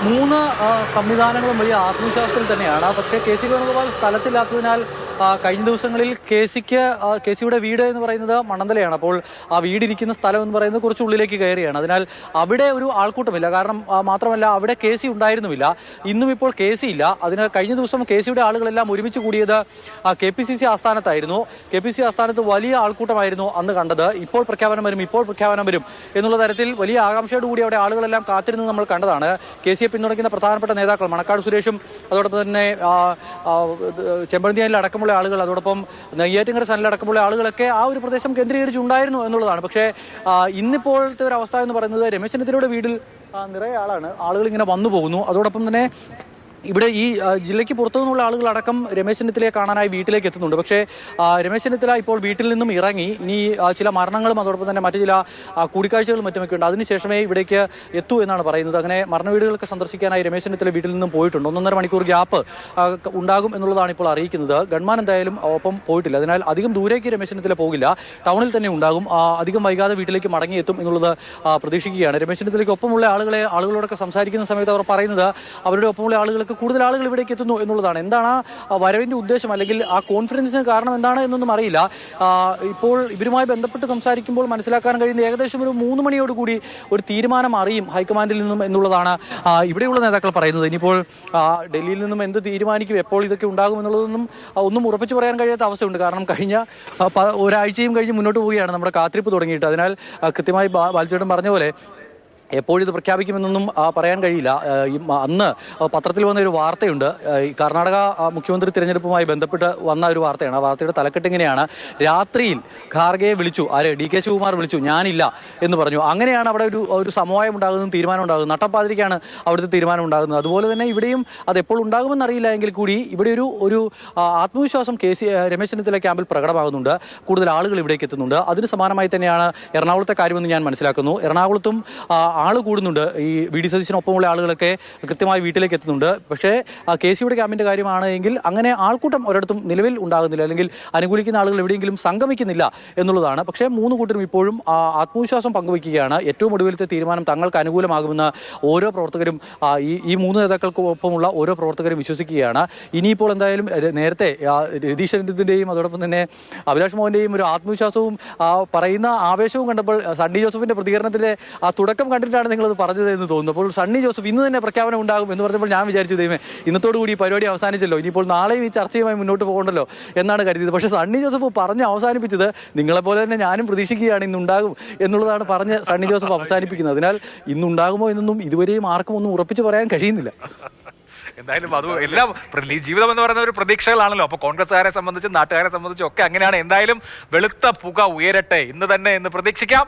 മൂന്ന് സംവിധാനങ്ങളും വലിയ ആത്മവിശ്വാസത്തിൽ തന്നെയാണ്. പക്ഷേ കെ സി വേണുഗോപാൽ സ്ഥലത്തില്ലാത്തതിനാൽ കഴിഞ്ഞ ദിവസങ്ങളിൽ കെ സിയുടെ വീട് എന്ന് പറയുന്നത് മണ്ണന്തലയാണ്. അപ്പോൾ ആ വീടിരിക്കുന്ന സ്ഥലം എന്ന് പറയുന്നത് കുറച്ച് ഉള്ളിലേക്ക് കയറിയാണ്. അതിനാൽ അവിടെ ഒരു ആൾക്കൂട്ടമില്ല. കാരണം മാത്രമല്ല അവിടെ കെ സി ഉണ്ടായിരുന്നുമില്ല. ഇന്നും ഇപ്പോൾ കെ സി ഇല്ല. അതിന് കഴിഞ്ഞ ദിവസം കെ സിയുടെ ആളുകളെല്ലാം ഒരുമിച്ച് കൂടിയത് KPCC ആസ്ഥാനത്തായിരുന്നു. KPCC ആസ്ഥാനത്ത് വലിയ ആൾക്കൂട്ടമായിരുന്നു അന്ന് കണ്ടത്. ഇപ്പോൾ പ്രഖ്യാപനം വരും എന്നുള്ള തരത്തിൽ വലിയ ആകാംക്ഷയോട് കൂടി അവിടെ ആളുകളെല്ലാം കാത്തിരുന്ന് നമ്മൾ കണ്ടതാണ്. കെ സിയെ പിന്തുണയ്ക്കുന്ന പ്രധാനപ്പെട്ട നേതാക്കൾ മണക്കാട് സുരേഷും അതോടൊപ്പം തന്നെ ചെമ്പഴന്തിയിൽ അടക്കമുള്ള ആളുകൾ, അതോടൊപ്പം നെയ്യാറ്റിൻകര സനിലടക്കമുള്ള ആളുകളൊക്കെ ആ ഒരു പ്രദേശം കേന്ദ്രീകരിച്ചുണ്ടായിരുന്നു എന്നുള്ളതാണ്. പക്ഷേ ഇന്നിപ്പോഴത്തെ ഒരു അവസ്ഥ എന്ന് പറയുന്നത് രമേശ് ചെന്നിത്തലയുടെ വീട്ടിൽ നിറയെ ആളുകൾ ഇങ്ങനെ വന്നു പോകുന്നു. അതോടൊപ്പം തന്നെ ഇവിടെ ഈ ജില്ലയ്ക്ക് പുറത്തു നിന്നുള്ള ആളുകളടക്കം രമേശ് ചെന്നിത്തലയെ കാണാനായി വീട്ടിലേക്ക് എത്തുന്നുണ്ട്. പക്ഷേ രമേശ് ചെന്നിത്തല ഇപ്പോൾ വീട്ടിൽ നിന്നും ഇറങ്ങി. ഇനി ചില മരണങ്ങളും അതോടൊപ്പം തന്നെ മറ്റു ചില കൂടിക്കാഴ്ചകളും മറ്റുമൊക്കെ ഉണ്ട്. അതിനുശേഷമേ ഇവിടേക്ക് എത്തൂ എന്നാണ് പറയുന്നത്. അങ്ങനെ മരണവീടുകളൊക്കെ സന്ദർശിക്കാനായി രമേശ് ചെന്നിത്തല വീട്ടിൽ നിന്നും പോയിട്ടുണ്ട്. 1.5 മണിക്കൂർ ഗ്യാപ്പ് ഉണ്ടാകും എന്നുള്ളതാണ് ഇപ്പോൾ അറിയിക്കുന്നത്. ഗൺമാൻ എന്തായാലും ഒപ്പം പോയിട്ടില്ല. അതിനാൽ അധികം ദൂരേക്ക് രമേശ് ചെന്നിത്തല പോകില്ല, ടൗണിൽ തന്നെ ഉണ്ടാകും. അധികം വൈകാതെ വീട്ടിലേക്ക് മടങ്ങിയെത്തും എന്നുള്ളത് പ്രതീക്ഷിക്കുകയാണ്. രമേശ് ചെന്നിത്തലയ്ക്ക് ഒപ്പമുള്ള ആളുകളോടൊക്കെ സംസാരിക്കുന്ന സമയത്ത് അവർ പറയുന്നത് അവരുടെ ഒപ്പമുള്ള ആളുകൾക്ക് കൂടുതൽ ആളുകൾ ഇവിടേക്ക് എത്തുന്നു എന്നുള്ളതാണ്. എന്താണ് വരവിന്റെ ഉദ്ദേശം അല്ലെങ്കിൽ ആ കോൺഫറൻസിന് കാരണം എന്താണ് എന്നൊന്നും അറിയില്ല. ഇപ്പോൾ ഇവരുമായി ബന്ധപ്പെട്ട് സംസാരിക്കുമ്പോൾ മനസ്സിലാക്കാൻ കഴിയുന്ന ഏകദേശം ഒരു 3 മണിയോടുകൂടി ഒരു തീരുമാനം അറിയും ഹൈക്കമാൻഡിൽ നിന്നും എന്നുള്ളതാണ് ഇവിടെയുള്ള നേതാക്കൾ പറയുന്നത്. ഇനിയിപ്പോൾ ഡൽഹിയിൽ നിന്നും എന്ത് തീരുമാനിക്കും, എപ്പോൾ ഇതൊക്കെ ഉണ്ടാകും എന്നുള്ളതൊന്നും ഒന്നും ഉറപ്പിച്ചു പറയാൻ കഴിയാത്ത അവസ്ഥയുണ്ട്. കാരണം കഴിഞ്ഞ ഒരാഴ്ചയും കഴിഞ്ഞ് മുന്നോട്ട് പോവുകയാണ് നമ്മുടെ കാത്തിരിപ്പ് തുടങ്ങിയിട്ട്. അതിനാൽ കൃത്യമായി ബാലചേട്ടൻ പറഞ്ഞ പോലെ എപ്പോഴിത് പ്രഖ്യാപിക്കുമെന്നൊന്നും പറയാൻ കഴിയില്ല. അന്ന് പത്രത്തിൽ വന്ന ഒരു വാർത്തയുണ്ട്. ഈ കർണാടക മുഖ്യമന്ത്രി തിരഞ്ഞെടുപ്പുമായി ബന്ധപ്പെട്ട് വന്ന ഒരു വാർത്തയാണ്. ആ വാർത്തയുടെ തലക്കെട്ട് ഇങ്ങനെയാണ്: രാത്രിയിൽ ഖാർഗെയെ വിളിച്ചു, DK ശിവകുമാർ വിളിച്ചു, ഞാനില്ല എന്ന് പറഞ്ഞു. അങ്ങനെയാണ് അവിടെ ഒരു സമവായം ഉണ്ടാകുന്നതും തീരുമാനം ഉണ്ടാകുന്നത്. നട്ടപ്പാതിരിക്കാണ് അവിടുത്തെ തീരുമാനം ഉണ്ടാകുന്നത്. അതുപോലെ തന്നെ ഇവിടെയും അത് എപ്പോൾ ഉണ്ടാകുമെന്ന് അറിയില്ല എങ്കിൽ കൂടി ഇവിടെ ഒരു ആത്മവിശ്വാസം രമേശ് ചെന്നിത്തല ക്യാമ്പിൽ പ്രകടമാകുന്നുണ്ട്. കൂടുതൽ ആളുകൾ ഇവിടേക്ക് എത്തുന്നുണ്ട്. അതിന് സമാനമായി തന്നെയാണ് എറണാകുളത്തെ കാര്യമെന്ന് ഞാൻ മനസ്സിലാക്കുന്നു. എറണാകുളത്തും ആൾ കൂടുന്നുണ്ട്. ഈ VD സതീശനൊപ്പമുള്ള ആളുകളൊക്കെ കൃത്യമായി വീട്ടിലേക്ക് എത്തുന്നുണ്ട്. പക്ഷേ കെ സിയുടെ ക്യാമ്പിൻ്റെ കാര്യമാണ് എങ്കിൽ അങ്ങനെ ആൾക്കൂട്ടം ഒരിടത്തും നിലവിൽ ഉണ്ടാകുന്നില്ല, അല്ലെങ്കിൽ അനുകൂലിക്കുന്ന ആളുകൾ എവിടെയെങ്കിലും സംഗമിക്കുന്നില്ല എന്നുള്ളതാണ്. പക്ഷേ 3 കൂട്ടരും ഇപ്പോഴും ആത്മവിശ്വാസം പങ്കുവയ്ക്കുകയാണ്. ഏറ്റവും ഒടുവിലത്തെ തീരുമാനം തങ്ങൾക്ക് അനുകൂലമാകുമെന്ന് ഓരോ പ്രവർത്തകരും ഈ 3 നേതാക്കൾക്കൊപ്പമുള്ള ഓരോ പ്രവർത്തകരും വിശ്വസിക്കുകയാണ്. ഇനിയിപ്പോൾ എന്തായാലും നേരത്തെ രതീഷ് രഞ്ജിത്തിൻ്റെയും അതോടൊപ്പം തന്നെ അഭിലാഷ് മോഹൻ്റെയും ഒരു ആത്മവിശ്വാസവും പറയുന്ന ആവേശവും കണ്ടപ്പോൾ സണ്ണി ജോസഫിൻ്റെ പ്രതികരണത്തിൻ്റെ തുടക്കം കണ്ടിട്ടാണ് നിങ്ങളത് പറഞ്ഞത് എന്ന് തോന്നുന്നു. അപ്പോൾ സണ്ണി ജോസഫ് ഇന്ന് തന്നെ പ്രഖ്യാപനം ഉണ്ടാകും എന്ന് പറഞ്ഞപ്പോൾ ഞാൻ വിചാരിച്ചു, ദൈവമേ ഇന്നത്തോടുകൂടി ഈ പരിപാടി അവസാനിച്ചല്ലോ, ഇനിയിപ്പോൾ നാളെയും ഈ ചർച്ചയുമായി മുന്നോട്ട് പോകണ്ടല്ലോ എന്നാണ് കരുതിയത്. പക്ഷേ സണ്ണി ജോസഫ് പറഞ്ഞ് അവസാനിപ്പിച്ചത് നിങ്ങളെപ്പോലെ തന്നെ ഞാനും പ്രതീക്ഷിക്കുകയാണ് ഇന്നുണ്ടാകും എന്നുള്ളതാണ് പറഞ്ഞ് സണ്ണി ജോസഫ് അവസാനിപ്പിക്കുന്നത്. അതിനാൽ ഇന്നുണ്ടാകുമോ എന്നൊന്നും ഇതുവരെയും ആർക്കും ഒന്നും ഉറപ്പിച്ച് പറയാൻ കഴിയുന്നില്ല. എന്തായാലും അത് എല്ലാം ജീവിതം എന്ന് പറയുന്ന ഒരു പ്രതീക്ഷകളാണല്ലോ. അപ്പോൾ കോൺഗ്രസ്സുകാരെ സംബന്ധിച്ചും നാട്ടുകാരെ സംബന്ധിച്ചും ഒക്കെ അങ്ങനെയാണ്. എന്തായാലും വെളുത്ത പുക ഉയരട്ടെ ഇന്ന് തന്നെ എന്ന് പ്രതീക്ഷിക്കാം.